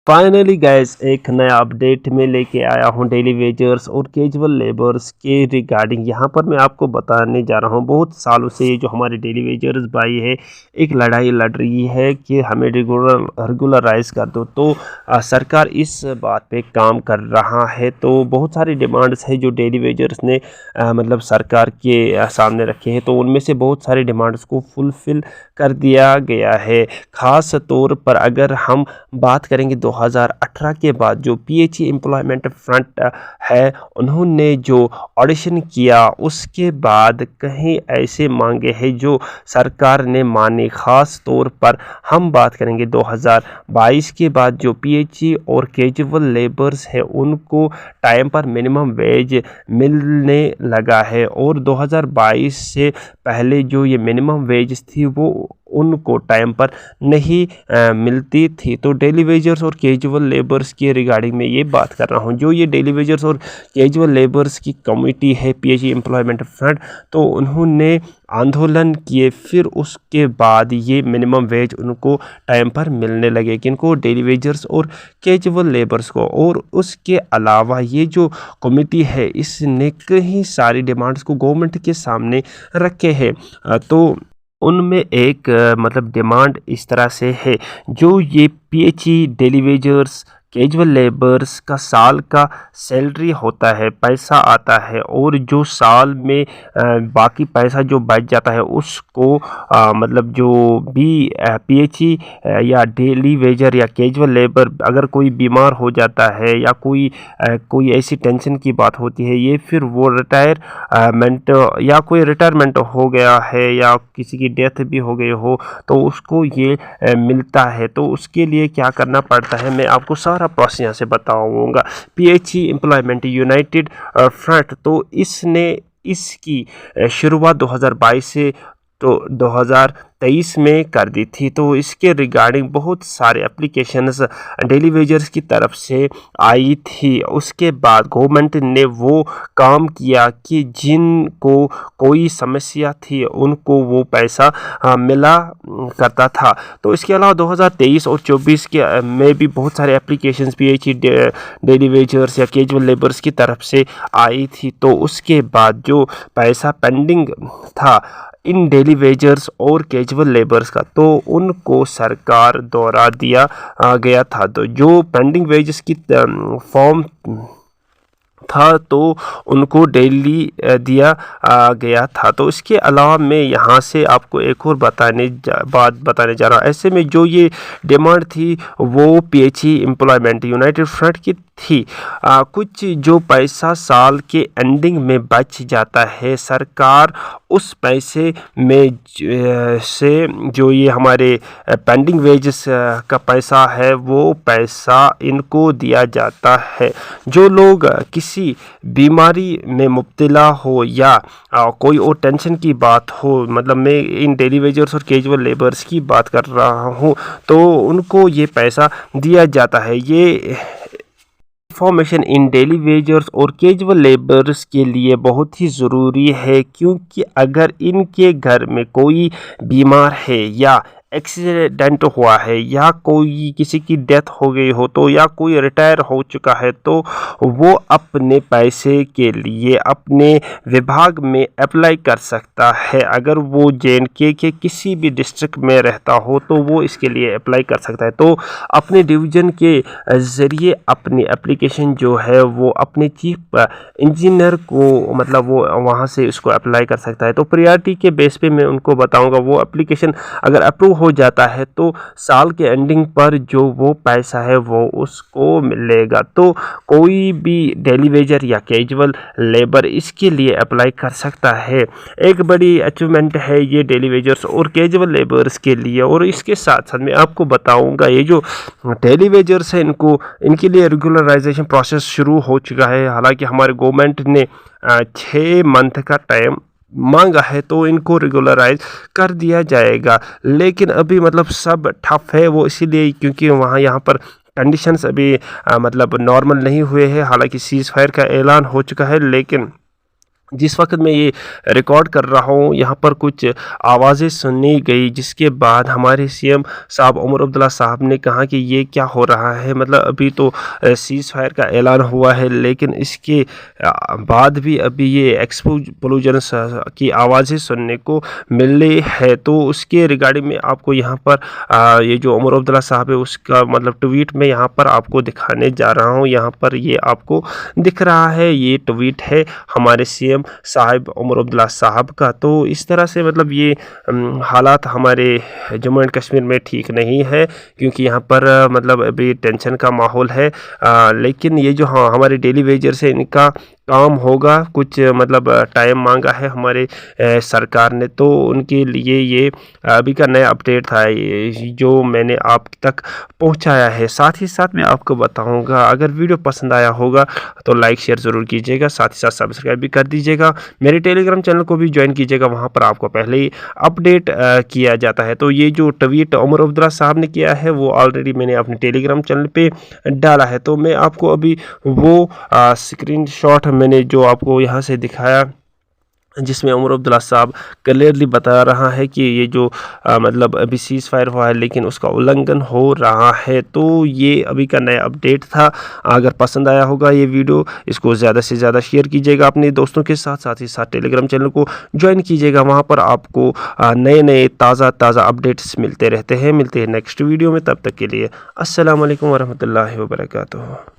Finally guys एक नया update में लेके आया हूँ डेली वेजर्स और कैजुअल लेबर्स के रिगार्डिंग। यहाँ पर मैं आपको बताने जा रहा हूँ बहुत सालों से ये जो हमारे डेली वेजर्स भाई है एक लड़ाई लड़ रही है कि हमें रेगुलराइज कर दो। तो सरकार इस बात पे काम कर रहा है। तो बहुत सारी डिमांड्स है जो डेली वेजर्स ने मतलब सरकार के सामने रखे हैं। तो उनमें से बहुत सारी डिमांड्स को फुलफिल कर दिया गया है। ख़ास तौर पर अगर हम बात करेंगे 2018 के बाद जो पीएचई एम्प्लॉयमेंट फ्रंट है उन्होंने जो ऑडिशन किया उसके बाद कहीं ऐसे मांगे हैं जो सरकार ने माने। ख़ास तौर पर हम बात करेंगे 2022 के बाद जो पीएचई और कैजुअल लेबर्स है उनको टाइम पर मिनिमम वेज मिलने लगा है और 2022 से पहले जो ये मिनिमम वेज थी वो उनको टाइम पर नहीं मिलती थी। तो डेली वेजर्स और कैजुअल लेबर्स के रिगार्डिंग में ये बात कर रहा हूँ। जो ये डेली वेजर्स और कैजुअल लेबर्स की कमिटी है पीएचई एम्प्लॉयमेंट फ्रंट, तो उन्होंने आंदोलन किए, फिर उसके बाद ये मिनिमम वेज उनको टाइम पर मिलने लगे, किनको, डेली वेजर्स और कैजुअल लेबर्स को। और उसके अलावा ये जो कमिटी है इसने कई सारी डिमांड्स को गवर्नमेंट के सामने रखे हैं। तो उनमें एक मतलब डिमांड इस तरह से है, जो ये PHE daily wagers casual labours का साल का सैलरी होता है, पैसा आता है, और जो साल में बाकी पैसा जो बच जाता है उसको मतलब जो भी पीएचई या डेली वेजर या कैजुअल लेबर अगर कोई बीमार हो जाता है या कोई ऐसी टेंशन की बात होती है, ये फिर वो रिटायरमेंट या कोई रिटायरमेंट हो गया है या किसी की डेथ भी हो गई हो तो उसको ये मिलता है। तो उसके लिए क्या करना पड़ता है मैं आपको सारा प्रोसेस यहाँ से बताऊंगा। पीएचई एम्प्लॉयमेंट यूनाइटेड फ्रंट, तो इसने इसकी शुरुआत 2022 से तो 2023 में कर दी थी। तो इसके रिगार्डिंग बहुत सारे एप्लीकेशंस डेली वेजर्स की तरफ से आई थी। उसके बाद गवर्नमेंट ने वो काम किया कि जिनको कोई समस्या थी उनको वो पैसा मिला करता था। तो इसके अलावा 2023 और 24 के में भी बहुत सारे एप्लीकेशंस पीएचई डेली वेजर्स या कैजुअल लेबर्स की तरफ से आई थी। तो उसके बाद जो पैसा पेंडिंग था इन डेली वेजर्स और कैजुअल लेबर्स का, तो उनको सरकार द्वारा दिया गया था। तो जो पेंडिंग वेजेस की फॉर्म था तो उनको डेली दिया गया था। तो इसके अलावा मैं यहाँ से आपको एक और बात बताने जा रहा हूँ। ऐसे में जो ये डिमांड थी वो पीएचई एम्प्लॉयमेंट यूनाइटेड फ्रंट की थी। कुछ जो पैसा साल के एंडिंग में बच जाता है, सरकार उस पैसे में से जो ये हमारे पेंडिंग वेजेस का पैसा है वो पैसा इनको दिया जाता है। जो लोग किसी बीमारी में मुब्तला हो या कोई और टेंशन की बात हो, मतलब मैं इन डेली वेजर्स और कैजुअल लेबर्स की बात कर रहा हूँ, तो उनको ये पैसा दिया जाता है। ये इंफॉर्मेशन इन डेली वेजर्स और कैजुअल लेबर्स के लिए बहुत ही ज़रूरी है, क्योंकि अगर इनके घर में कोई बीमार है या एक्सीडेंट हुआ है या कोई किसी की डेथ हो गई हो तो या कोई रिटायर हो चुका है, तो वो अपने पैसे के लिए अपने विभाग में अप्लाई कर सकता है। अगर वो JNK के किसी भी डिस्ट्रिक्ट में रहता हो तो वो इसके लिए अप्लाई कर सकता है। तो अपने डिवीज़न के ज़रिए अपनी एप्लीकेशन जो है वो अपने चीफ इंजीनियर को मतलब वो वहाँ से उसको अप्लाई कर सकता है। तो प्रायोरिटी के बेस पे मैं उनको बताऊंगा, वो एप्लीकेशन अगर अप्रूव हो जाता है तो साल के एंडिंग पर जो वो पैसा है वो उसको मिलेगा। तो कोई भी डेली वेजर या कैजुअल लेबर इसके लिए अप्लाई कर सकता है। एक बड़ी अचीवमेंट है ये डेली वेजर्स और कैजुअल लेबर्स के लिए। और इसके साथ साथ मैं आपको बताऊंगा ये जो डेली वेजर्स है इनके लिए रेगुलराइजेशन प्रोसेस शुरू हो चुका है। हालांकि हमारे गवर्नमेंट ने 6 मंथ का टाइम मांगा है तो इनको रेगुलराइज कर दिया जाएगा, लेकिन अभी मतलब सब ठप है वो इसीलिए क्योंकि यहाँ पर कंडीशंस अभी मतलब नॉर्मल नहीं हुए हैं। हालांकि सीज़ फायर का ऐलान हो चुका है, लेकिन जिस वक्त मैं ये रिकॉर्ड कर रहा हूँ यहाँ पर कुछ आवाज़ें सुननी गई, जिसके बाद हमारे सीएम साहब उमर अब्दुल्ला साहब ने कहा कि ये क्या हो रहा है। मतलब अभी तो सीज़ फायर का ऐलान हुआ है, लेकिन इसके बाद भी अभी ये एक्सप्लोजन की आवाज़ें सुनने को मिल रही है। तो उसके रिगार्डिंग में आपको यहाँ पर ये जो उमर अब्दुल्ला साहब है उसका मतलब ट्वीट में यहाँ पर आपको दिखाने जा रहा हूँ। यहाँ पर ये आपको दिख रहा है, ये ट्वीट है हमारे सीएम साहिब उमर अब्दुल्ला साहब का। तो इस तरह से मतलब ये हालात हमारे जम्मू एंड कश्मीर में ठीक नहीं है, क्योंकि यहाँ पर मतलब अभी टेंशन का माहौल है। लेकिन ये जो हमारे डेली वेजर्स है इनका काम होगा, कुछ मतलब टाइम मांगा है हमारे सरकार ने, तो उनके लिए ये अभी का नया अपडेट था जो मैंने आप तक पहुंचाया है। साथ ही साथ मैं आपको बताऊंगा, अगर वीडियो पसंद आया होगा तो लाइक शेयर ज़रूर कीजिएगा, साथ ही साथ सब्सक्राइब भी कर दीजिएगा। मेरे टेलीग्राम चैनल को भी ज्वाइन कीजिएगा, वहाँ पर आपको पहले ही अपडेट किया जाता है। तो ये जो ट्वीट उमर अब्दुल्ला साहब ने किया है वो ऑलरेडी मैंने अपने टेलीग्राम चैनल पे डाला है। तो मैं आपको अभी वो स्क्रीनशॉट मैंने जो आपको यहाँ से दिखाया, जिसमें उमर अब्दुल्ला साहब क्लियरली बता रहा है कि ये जो मतलब अभी सीज़ फायर हुआ है लेकिन उसका उल्लंघन हो रहा है। तो ये अभी का नया अपडेट था। अगर पसंद आया होगा ये वीडियो, इसको ज़्यादा से ज़्यादा शेयर कीजिएगा अपने दोस्तों के साथ, साथ ही साथ टेलीग्राम चैनल को ज्वाइन कीजिएगा। वहाँ पर आपको नए नए ताज़ा अपडेट्स मिलते रहते हैं। मिलते हैं नेक्स्ट वीडियो में, तब तक के लिए अस्सलाम वालेकुम वरहमतुल्लाहि वबरकातुहू।